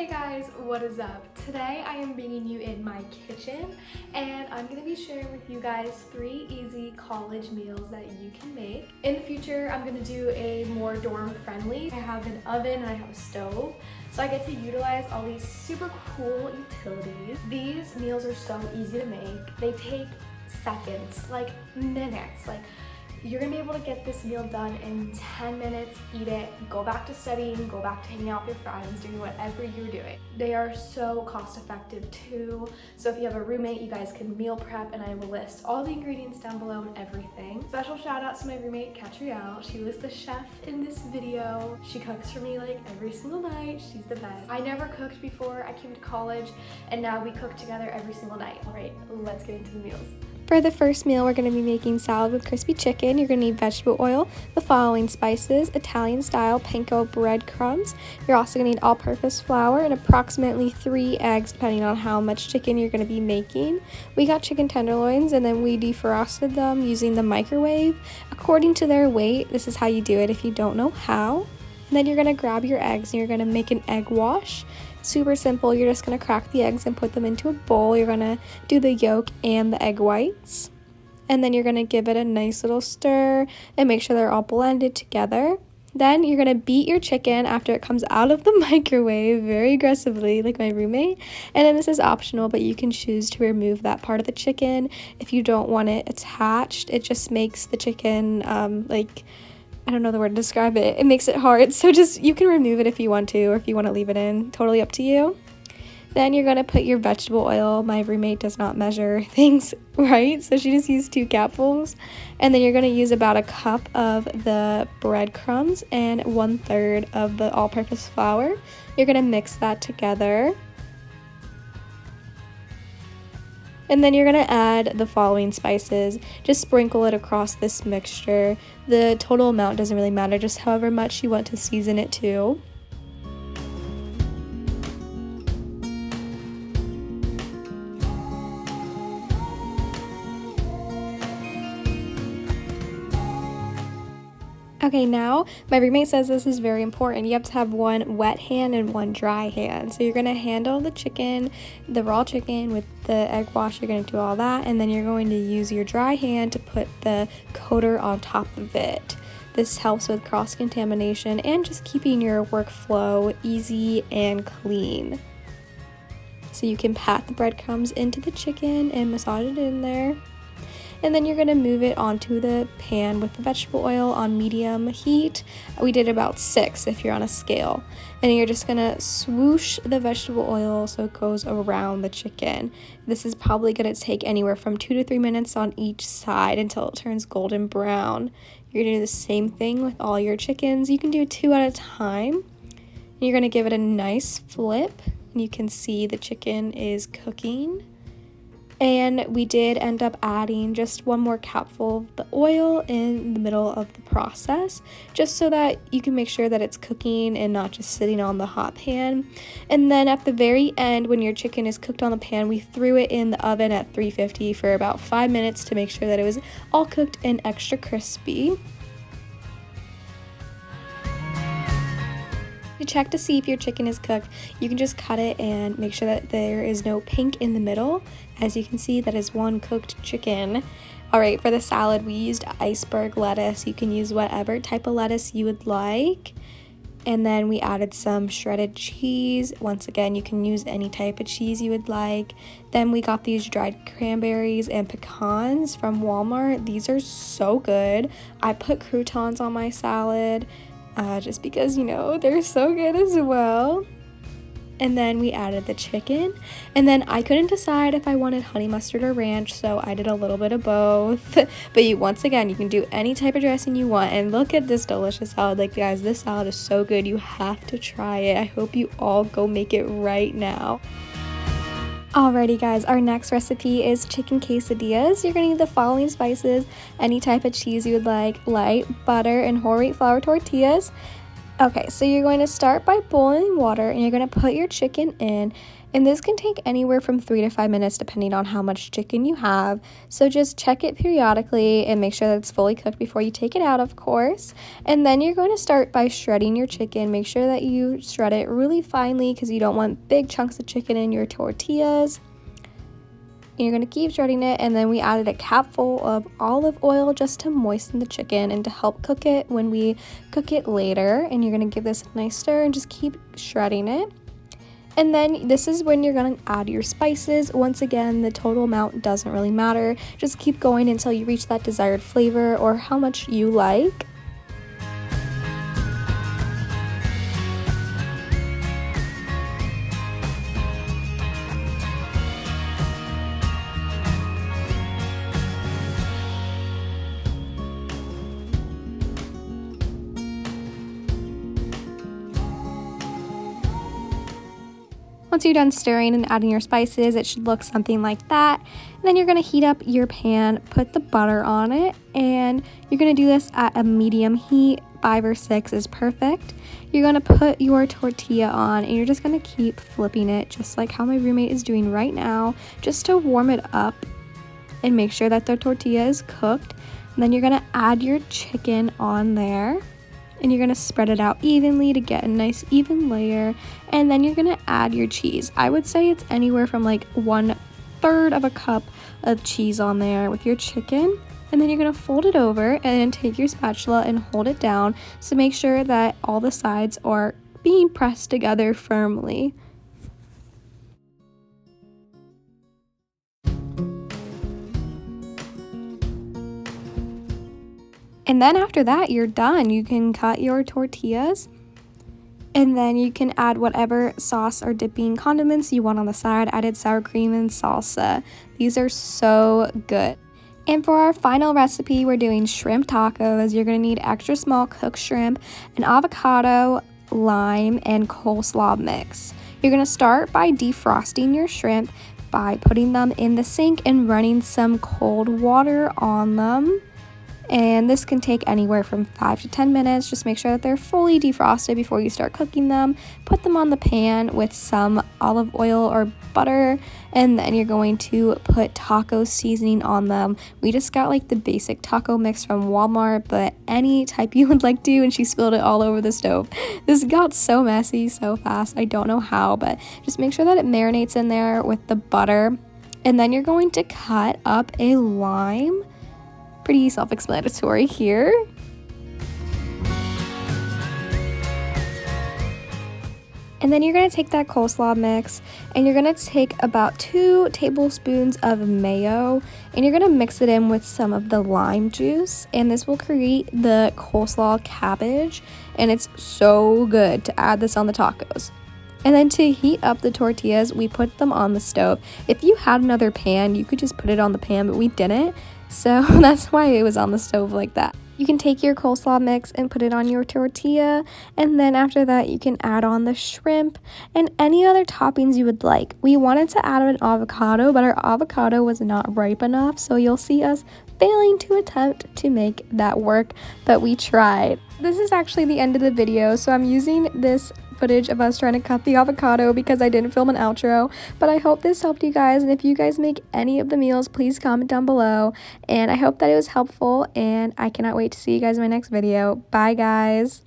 Hey guys, what is up? Today I am bringing you in my kitchen and I'm going to be sharing with you guys 3 easy college meals that you can make. In the future, I'm going to do a more dorm friendly. I have an oven and I have a stove, so I get to utilize all these super cool utilities. These meals are so easy to make. They take seconds, like minutes. You're gonna be able to get this meal done in 10 minutes, eat it, go back to studying, go back to hanging out with your friends, doing whatever you're doing. They are so cost effective too. So if you have a roommate, you guys can meal prep, and I will list all the ingredients down below and everything. Special shout out to my roommate, Catrielle. She was the chef in this video. She cooks for me like every single night. She's the best. I never cooked before I came to college, and now we cook together every single night. All right, let's get into the meals. For the first meal, we're going to be making salad with crispy chicken. You're going to need vegetable oil, the following spices: Italian style panko breadcrumbs. You're also going to need all-purpose flour and approximately 3 eggs, depending on how much chicken you're going to be making. We got chicken tenderloins and then we defrosted them using the microwave. According to their weight, this is how you do it if you don't know how. And then you're going to grab your eggs and you're going to make an egg wash. Super simple. You're just going to crack the eggs and put them into a bowl. You're going to do the yolk and the egg whites. And then you're going to give it a nice little stir and make sure they're all blended together. Then you're going to beat your chicken after it comes out of the microwave very aggressively, like my roommate. And then this is optional, but you can choose to remove that part of the chicken if you don't want it attached. It just makes the chicken I don't know the word to describe it. It makes it hard, so you can remove it if you want to, or if you want to leave it in. Totally up to you. Then you're going to put your vegetable oil. My roommate does not measure things right, so she just used 2 capfuls. And then you're going to use about a cup of the breadcrumbs and 1/3 of the all-purpose flour. You're going to mix that together. And then you're going to add the following spices. Just sprinkle it across this mixture. The total amount doesn't really matter, just however much you want to season it to. Okay, now my roommate says this is very important. You have to have one wet hand and one dry hand. So you're going to handle the chicken, the raw chicken with the egg wash. You're going to do all that, and then you're going to use your dry hand to put the coater on top of it. This helps with cross-contamination and just keeping your workflow easy and clean. So you can pat the breadcrumbs into the chicken and massage it in there. And then you're going to move it onto the pan with the vegetable oil on medium heat. We did about 6 if you're on a scale. And you're just going to swoosh the vegetable oil so it goes around the chicken. This is probably going to take anywhere from 2 to 3 minutes on each side until it turns golden brown. You're going to do the same thing with all your chickens. You can do 2 at a time. And you're going to give it a nice flip. And you can see the chicken is cooking. And we did end up adding just 1 more capful of the oil in the middle of the process, just so that you can make sure that it's cooking and not just sitting on the hot pan. And then at the very end, when your chicken is cooked on the pan, we threw it in the oven at 350 for about 5 minutes to make sure that it was all cooked and extra crispy. To check to see if your chicken is cooked, you can just cut it and make sure that there is no pink in the middle. As you can see, that is 1 cooked chicken. Alright, for the salad, we used iceberg lettuce. You can use whatever type of lettuce you would like. And then we added some shredded cheese. Once again, you can use any type of cheese you would like. Then we got these dried cranberries and pecans from Walmart. These are so good. I put croutons on my salad. Just because, they're so good as well. And then we added the chicken. And then I couldn't decide if I wanted honey mustard or ranch, so I did a little bit of both. But once again, you can do any type of dressing you want. And look at this delicious salad. Guys, this salad is so good. You have to try it. I hope you all go make it right now. Alrighty guys, our next recipe is chicken quesadillas. You're going to need the following spices: any type of cheese you would like, light, butter, and whole wheat flour tortillas, Okay, so you're going to start by boiling water and you're going to put your chicken in. And this can take anywhere from 3 to 5 minutes depending on how much chicken you have. So just check it periodically and make sure that it's fully cooked before you take it out, of course. And then you're going to start by shredding your chicken. Make sure that you shred it really finely because you don't want big chunks of chicken in your tortillas. And you're going to keep shredding it, and then we added a capful of olive oil just to moisten the chicken and to help cook it when we cook it later. And you're going to give this a nice stir and just keep shredding it. And then this is when you're going to add your spices. Once again, the total amount doesn't really matter. Just keep going until you reach that desired flavor or how much you like. Once you're done stirring and adding your spices, it should look something like that. And then you're going to heat up your pan, put the butter on it, and you're going to do this at a medium heat. 5 or 6 is perfect. You're going to put your tortilla on, and you're just going to keep flipping it, just like how my roommate is doing right now, just to warm it up and make sure that the tortilla is cooked. And then you're going to add your chicken on there. And you're going to spread it out evenly to get a nice even layer. And then you're going to add your cheese. I would say it's anywhere from like 1/3 of a cup of cheese on there with your chicken. And then you're going to fold it over and take your spatula and hold it down. So make sure that all the sides are being pressed together firmly. And then after that, you're done. You can cut your tortillas, and then you can add whatever sauce or dipping condiments you want on the side. I did sour cream and salsa. These are so good. And for our final recipe, we're doing shrimp tacos. You're going to need extra small cooked shrimp, an avocado, lime, and coleslaw mix. You're going to start by defrosting your shrimp by putting them in the sink and running some cold water on them. And this can take anywhere from 5 to 10 minutes. Just make sure that they're fully defrosted before you start cooking them. Put them on the pan with some olive oil or butter, and then you're going to put taco seasoning on them. We just got like the basic taco mix from Walmart, but any type you would like to, and she spilled it all over the stove. This got so messy so fast. I don't know how, but just make sure that it marinates in there with the butter. And then you're going to cut up a lime. Pretty self-explanatory here. And then you're going to take that coleslaw mix and you're going to take about 2 tablespoons of mayo and you're going to mix it in with some of the lime juice, and this will create the coleslaw cabbage, and it's so good to add this on the tacos. And then to heat up the tortillas, we put them on the stove. If you had another pan, you could just put it on the pan, but we didn't. So that's why it was on the stove like that. You can take your coleslaw mix and put it on your tortilla, and then after that you can add on the shrimp and any other toppings you would like. We wanted to add an avocado, but our avocado was not ripe enough, so you'll see us failing to attempt to make that work, but we tried. This is actually the end of the video, so I'm using this footage of us trying to cut the avocado because I didn't film an outro, but I hope this helped you guys, and if you guys make any of the meals, please comment down below, and I hope that it was helpful, and I cannot wait to see you guys in my next video. Bye guys.